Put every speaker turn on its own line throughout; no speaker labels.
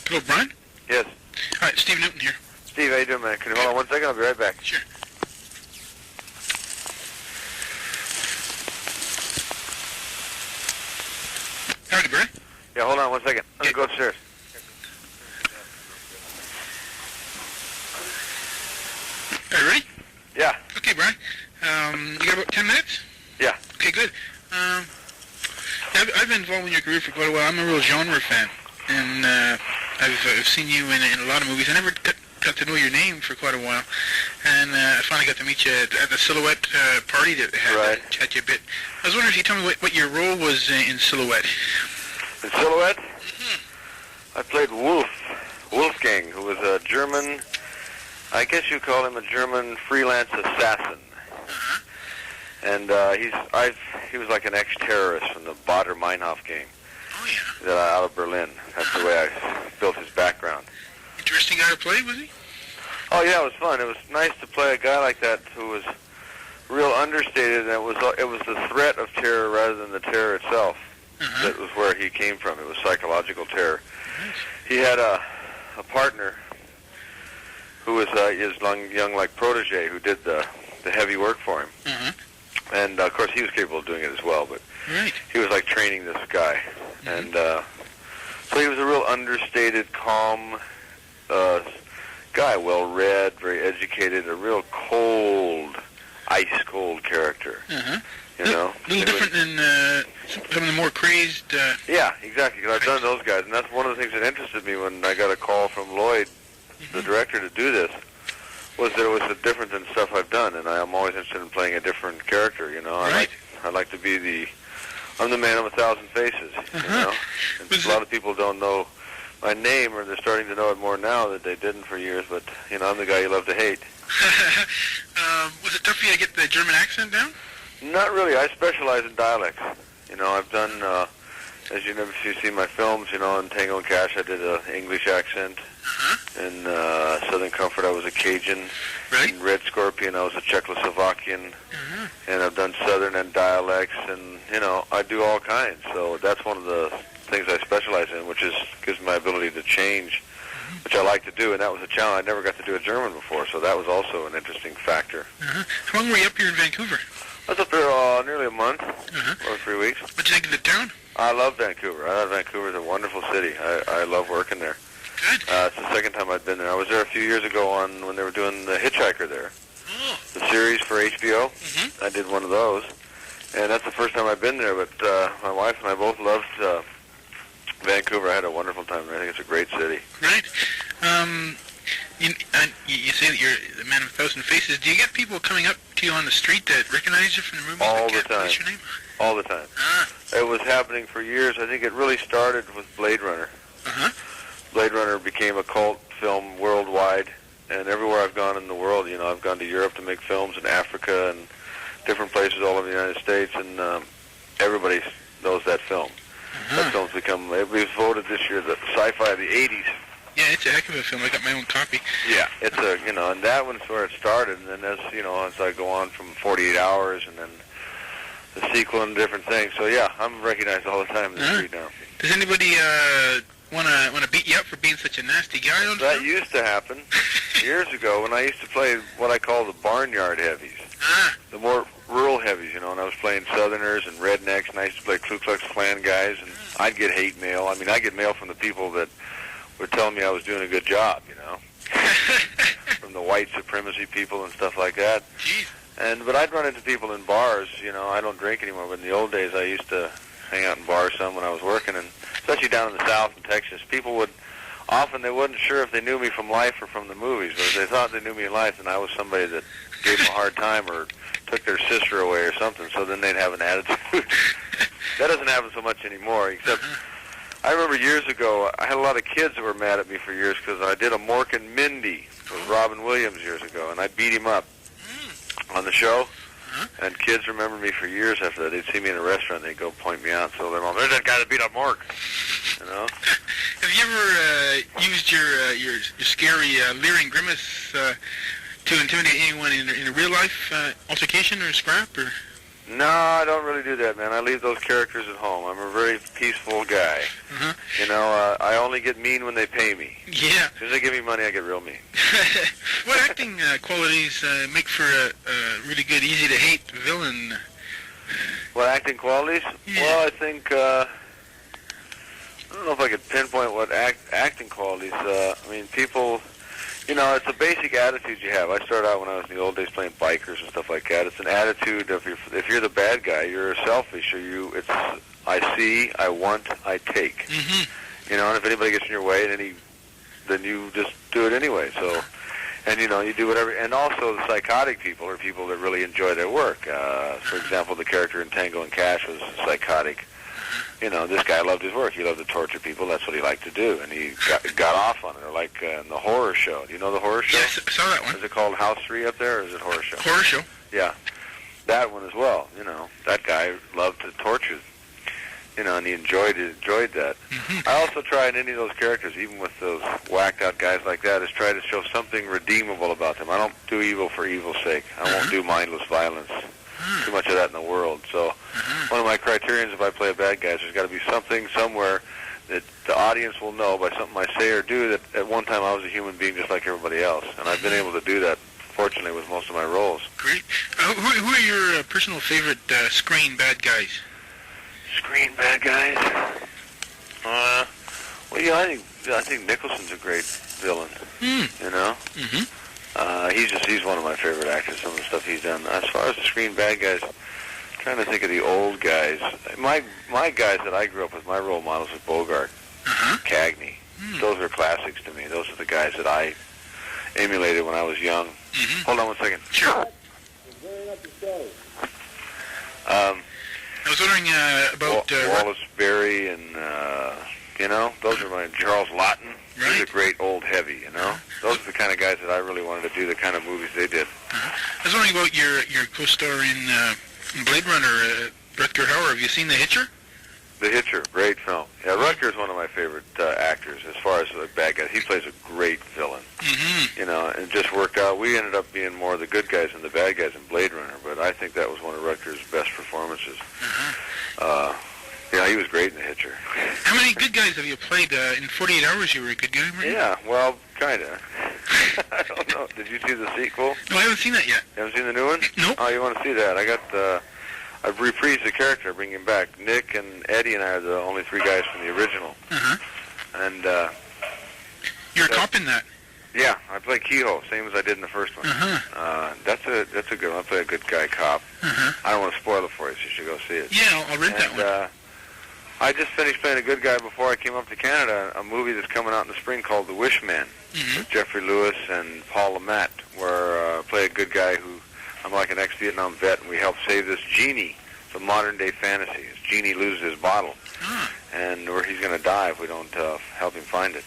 Hello, Brian?
Yes.
Hi, Steve Newton here.
Steve, how you doing, man? Can you hold on one second? I'll be right back.
Sure. Howdy, Brian.
Yeah, hold on one second. Let me go upstairs.
Are you ready?
Yeah.
Okay, Brian. You got about 10 minutes?
Yeah.
Okay, good. I've been involved in your career for quite a while. I'm a real genre fan, and I've seen you in a lot of movies. I never got to know your name for quite a while, and I finally got to meet you at the Silhouette party that had
Right.
chat you a bit. I was wondering if you could tell me what your role was in Silhouette.
In Silhouette, I played Wolfgang, who was a German, I guess you call him a German freelance assassin.
Uh-huh.
And he was like an ex-terrorist from the Baader-Meinhof gang
Oh, yeah.
out of Berlin. That's the way I built his background.
Interesting guy to play, was he?
Oh yeah, it was fun. It was nice to play a guy like that who was real understated, and it was the threat of terror rather than the terror itself.
Uh-huh.
That was where he came from. It was psychological terror.
Nice.
He had a partner who was his young like protege who did the heavy work for him,
Uh-huh.
and of course he was capable of doing it as well. But
Right.
he was like training this guy, and so he was a real understated, calm guy, well-read, very educated, a real cold, ice-cold character.
Uh-huh.
You know,
A little different than some of the more crazed...
Yeah, exactly, because I've done those guys, and that's one of the things that interested me when I got a call from Lloyd, the director, to do this, was that it was different than stuff I've done, and I'm always interested in playing a different character, you know.
Right.
I like to be I'm the man of 1,000 faces, you know. And a lot of people don't know my name, or they're starting to know it more now that they didn't for years, but, you know, I'm the guy you love to hate.
Was it tough for you to get the German accent down?
Not really. I specialize in dialects. You know, I've done, as you know, if you've seen my films, you know, in Tango and Cash, I did an English accent.
Uh-huh.
In Southern Comfort, I was a Cajun.
Right.
In Red Scorpion, I was a Czechoslovakian.
Uh-huh.
And I've done Southern and dialects, and, you know, I do all kinds. So that's one of the things I specialize in, which gives me my ability to change, which I like to do, and that was a challenge. I never got to do a German before, so that was also an interesting factor.
Uh-huh. How long were you up here in Vancouver?
I was up there nearly a month,
Uh-huh.
or 3 weeks.
What'd you think of the town?
I love Vancouver. I thought Vancouver is a wonderful city. I love working there.
Good.
It's the second time I've been there. I was there a few years ago when they were doing The Hitchhiker there,
Oh.
the series for HBO.
Mm-hmm.
I did one of those, and that's the first time I've been there, but my wife and I both loved Vancouver. I had a wonderful time there. I think it's a great city.
Right. You say that you're the man of 1,000 faces. Do you get people coming up to you on the street that recognize you from the movies?
All
that
the
can't place
time.
Your name?
All the time.
Ah.
It was happening for years. I think it really started with Blade Runner.
Uh-huh.
Blade Runner became a cult film worldwide, and everywhere I've gone in the world, you know, I've gone to Europe to make films, in Africa and different places all over the United States, and everybody knows that film.
Uh-huh.
That film's it was voted this year the sci-fi of the 80s.
Yeah, it's a heck of a film. I got my own copy.
Yeah. It's you know, and that one's where it started, and then as, you know, as I go on from 48 Hours, and then the sequel and different things. So yeah, I'm recognized all the time in the street now.
Does anybody want to beat you up for being such a nasty guy on
That
film?
used to happen years ago when I used to play what I call the barnyard heavies,
Ah.
the more rural heavies, you know, and I was playing Southerners and rednecks, and I used to play Ku Klux Klan guys, and I'd get hate mail. I mean, I get mail from the people that were telling me I was doing a good job, you know, from the white supremacy people and stuff like that.
Jeez.
But I'd run into people in bars, you know. I don't drink anymore, but in the old days I used to hang out in bars some when I was working, and especially down in the South in Texas, people they wasn't sure if they knew me from life or from the movies, but if they thought they knew me in life, then I was somebody that gave them a hard time or took their sister away or something, so then they'd have an attitude. That doesn't happen so much anymore, except I remember years ago, I had a lot of kids that were mad at me for years because I did a Mork Mindy with Robin Williams years ago, and I beat him up on the show. And kids remember me for years after that. They'd see me in a restaurant, they'd go point me out, so their mom, there's that guy that beat up Mork, you know?
Have you ever used your scary leering grimace to intimidate anyone in a real life altercation or scrap? Or
No, I don't really do that, man. I leave those characters at home. I'm a very peaceful guy.
Uh-huh.
You know, I only get mean when they pay me.
Yeah.
As soon as they give me money, I get real mean.
What acting qualities make for a really good, easy-to-hate villain?
What acting qualities?
Yeah.
Well, I think, I don't know if I could pinpoint what acting qualities. I mean, people, you know, it's a basic attitude you have. I started out when I was in the old days playing bikers and stuff like that. It's an attitude of if you're the bad guy, you're selfish, or it's I see, I want, I take.
Mm-hmm.
You know, and if anybody gets in your way, then you just do it anyway. So, and you know, you do whatever. And also, the psychotic people are people that really enjoy their work. For example, the character in Tango and Cash was psychotic. You know, this guy loved his work. He loved to torture people. That's what he liked to do, and he got off on it. Or like in the horror show. Do you know the horror show?
Yes, I saw that one.
Is it called House 3 up there, or is it Horror Show?
Horror show.
Yeah, that one as well. You know, that guy loved to torture. You know, and he enjoyed that.
Mm-hmm.
I also try in any of those characters, even with those whacked out guys like that, is try to show something redeemable about them. I don't do evil for evil's sake. I won't do mindless violence. Too much of that in the world. So one of my criterions if I play a bad guy is there's got to be something somewhere that the audience will know by something I say or do that at one time I was a human being just like everybody else. And I've been able to do that, fortunately, with most of my roles.
Great. Who are your personal favorite screen bad guys?
Screen bad guys? Well, yeah, I think Nicholson's a great villain. You know?
Mm-hmm.
He's one of my favorite actors, some of the stuff he's done. As far as the screen bad guys, I'm trying to think of the old guys. My guys that I grew up with, my role models were Bogart, Cagney. Those are classics to me. Those are the guys that I emulated when I was young. Hold on one second.
Sure. I was wondering about...
Wallace Beery and, you know, those are my... Charles Laughton.
Right.
He's a great old heavy, you know? Those are the kind of guys that I really wanted to do, the kind of movies they did.
I was wondering about your co-star in Blade Runner, Rutger Hauer. Have you seen The Hitcher?
The Hitcher, great film. Yeah, Rutger's one of my favorite actors as far as the bad guys. He plays a great villain. You know, and it just worked out. We ended up being more the good guys than the bad guys in Blade Runner, but I think that was one of Rutger's best performances. Yeah, he was great in The Hitcher.
How many good guys have you played? In 48 Hours you were a good guy, right?
Yeah, well, kind of. I don't know. Did you see the sequel?
No, I haven't seen that yet.
You haven't seen the new one?
Nope.
Oh, you want to see that? I've reprised the character, bring him back. Nick and Eddie and I are the only three guys from the original. And,
you're a cop in that?
Yeah, I play Kehoe, same as I did in the first one. That's a good one. I play a good guy cop. I don't want to spoil it for you, so you should go see it.
Yeah, I'll rent that one.
I just finished playing a good guy before I came up to Canada, a movie that's coming out in the spring called The Wish Man, with Jeffrey Lewis and Paul LeMat, where I play a good guy who, I'm like an ex-Vietnam vet, and we help save this genie. It's a modern-day fantasy. This genie loses his bottle, and where he's going to die if we don't help him find it.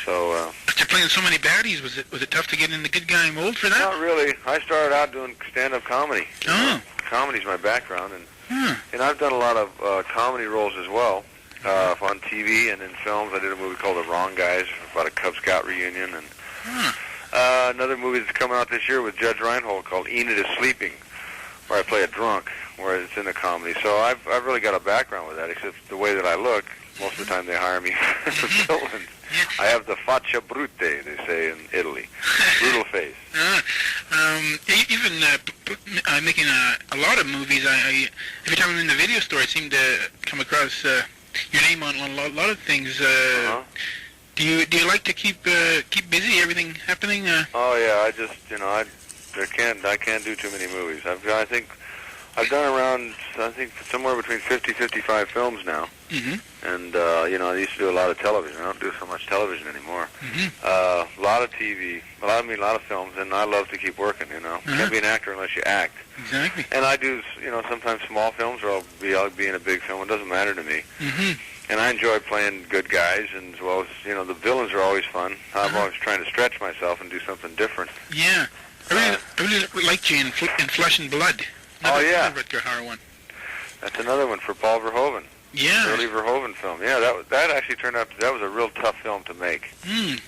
So,
after playing so many baddies, was it tough to get in the good guy mold for that?
Not really. I started out doing stand-up comedy. Comedy's my background, and I've done a lot of comedy roles as well, on TV and in films. I did a movie called The Wrong Guys about a Cub Scout reunion, and another movie that's coming out this year with Judge Reinhold called Enid is Sleeping, where I play a drunk, where it's in a comedy. So I've really got a background with that, except the way that I look. Most of the time they hire me for villains. I have the faccia brute, they say in Italy. Brutal face.
Even making a lot of movies, every time I'm in the video store, I seem to come across your name on a lot of things. Do you like to keep busy? Everything happening?
Oh yeah, I just I can't do too many movies. I think I've done around somewhere between 50-55 films now. And I used to do a lot of television. I don't do so much television anymore. A lot of TV, a lot of films, and I love to keep working. You can't be an actor unless you act.
Exactly.
And I do sometimes small films, or I'll be in a big film. It doesn't matter to me. And I enjoy playing good guys, and as well as the villains are always fun. I'm always trying to stretch myself and do something different.
Yeah, I really liked you in Flesh and Blood.
Yeah.
Rutger Hauer one.
That's another one for Paul Verhoeven.
Yeah.
Early Verhoeven film. Yeah, that actually turned out that was a real tough film to make.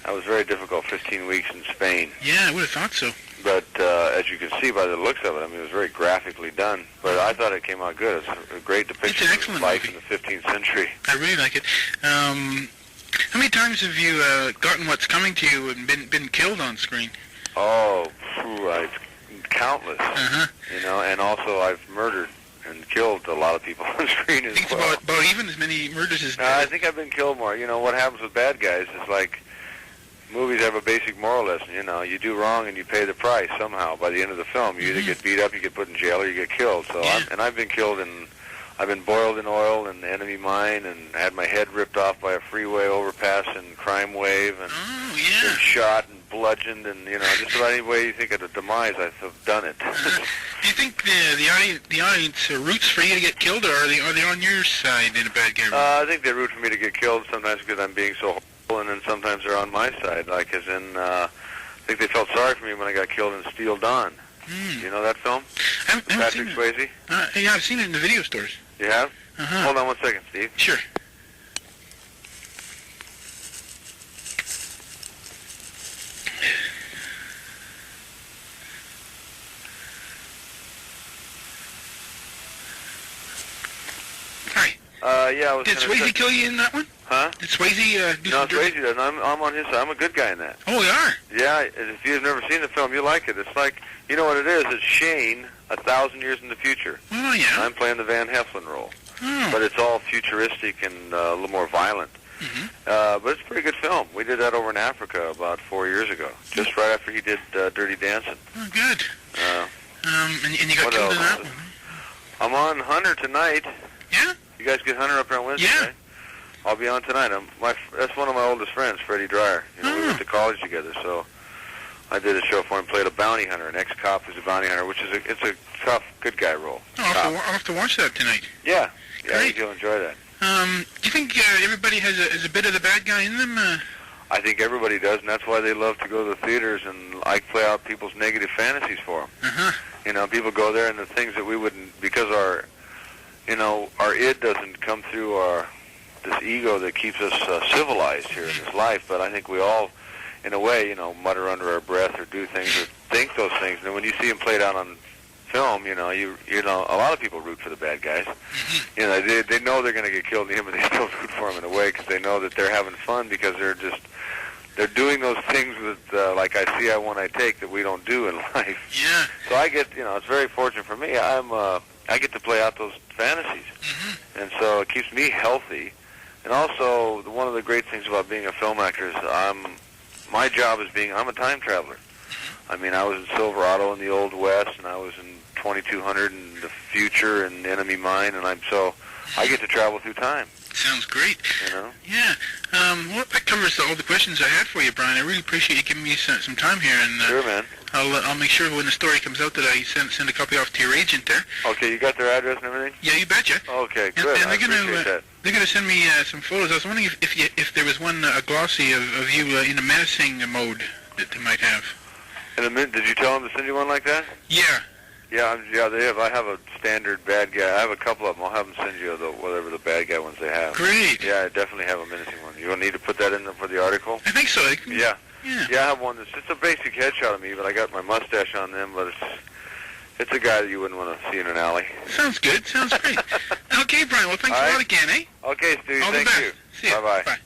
That was very difficult. 15 weeks in Spain.
Yeah, I would have thought so.
But as you can see by the looks of it, I mean, it was very graphically done. But I thought it came out good. It's a great depiction of life in the 15th century.
I really like it. How many times have you gotten what's coming to you and been killed on screen?
Oh, it's countless.
Uh-huh.
You know, and also I've murdered and killed a lot of people on screen as well.
It's about even as many murders as...
I think I've been killed more. You know, what happens with bad guys is like... Movies have a basic moral lesson, you know. You do wrong and you pay the price somehow by the end of the film. You either get beat up, you get put in jail, or you get killed. So, I've been killed I've been boiled in oil in the enemy mine, and had my head ripped off by a freeway overpass in Crime Wave, and been shot and bludgeoned, and you know, just about any way you think of a demise, I've done it.
Do you think the audience roots for you to get killed, or are they on your side in a bad game?
I think they root for me to get killed sometimes because I'm being so horrible, and then sometimes they're on my side, like as in, I think they felt sorry for me when I got killed in Steel Dawn. You know that film? Patrick Swayze?
Yeah, I've seen it in the video stores.
You have?
Uh-huh.
Hold on one second, Steve.
Sure. Hi.
Yeah, I was...
Did Swayze kill you in that one?
Huh?
Did Swayze do
No,
some dirty...
Swayze doesn't. I'm on his side. I'm a good guy in that.
Oh, you are?
Yeah, if you've never seen the film, you like it. It's like, you know what it is? It's Shane 1,000 years in the future.
Oh, yeah.
I'm playing the Van Heflin role.
Oh.
But it's all futuristic and a little more violent.
Mm-hmm.
But it's a pretty good film. We did that over in Africa about 4 years ago, just right after he did Dirty Dancing.
Oh, good. And you got killed in that one?
I'm on Hunter tonight.
Yeah?
You guys get Hunter up here on Wednesday,
Yeah.
right? I'll be on tonight. That's one of my oldest friends, Freddie Dreyer. You know, we went to college together, so I did a show for him. Played a bounty hunter, an ex-cop who's a bounty hunter, which is it's a tough, good guy role.
I'll have to watch that tonight.
Yeah, I
Great.
think you'll enjoy that.
Do you think everybody has a bit of the bad guy in them?
I think everybody does, and that's why they love to go to the theaters and like play out people's negative fantasies for them.
Uh-huh.
You know, people go there and the things that we wouldn't, because our id doesn't come through this ego that keeps us civilized here in this life, but I think we all, in a way, you know, mutter under our breath or do things or think those things, and then when you see them played out on film, you know, a lot of people root for the bad guys. You know, they know they're going to get killed in the end, but they still root for them in a way because they know that they're having fun because they're doing those things that, like I see, I want, I take, that we don't do in life.
Yeah.
So I get, you know, it's very fortunate for me. I get to play out those fantasies, and so it keeps me healthy. And also, one of the great things about being a film actor is my job is I'm a time traveler. I mean, I was in Silverado in the Old West, and I was in 2200 in the future in Enemy Mine, and I get to travel through time.
Sounds great.
You know?
Yeah. Well, that covers all the questions I had for you, Brian. I really appreciate you giving me some time here, and
sure, man.
I'll make sure when the story comes out that I send a copy off to your agent there.
Okay, you got their address and everything?
Yeah, you betcha.
Okay, good.
And
I appreciate that.
They're going to send me some photos. I was wondering if there was one a glossy of you in a menacing mode that they might have.
Did you tell them to send you one like that?
Yeah.
Yeah, they have. I have a standard bad guy. I have a couple of them. I'll have them send you whatever the bad guy ones they have.
Great.
Yeah, I definitely have a menacing one. You don't need to put that in for the article?
I think so.
Yeah.
Yeah.
Yeah, I have one. It's a basic headshot of me, but I got my mustache on them. But it's a guy that you wouldn't want to see in an alley.
Sounds good. Sounds great. Okay, Brian. Well, thanks a lot again, eh?
Okay, Stu.
All
Thank
the best.
you.
See ya.
Bye-bye.
Bye.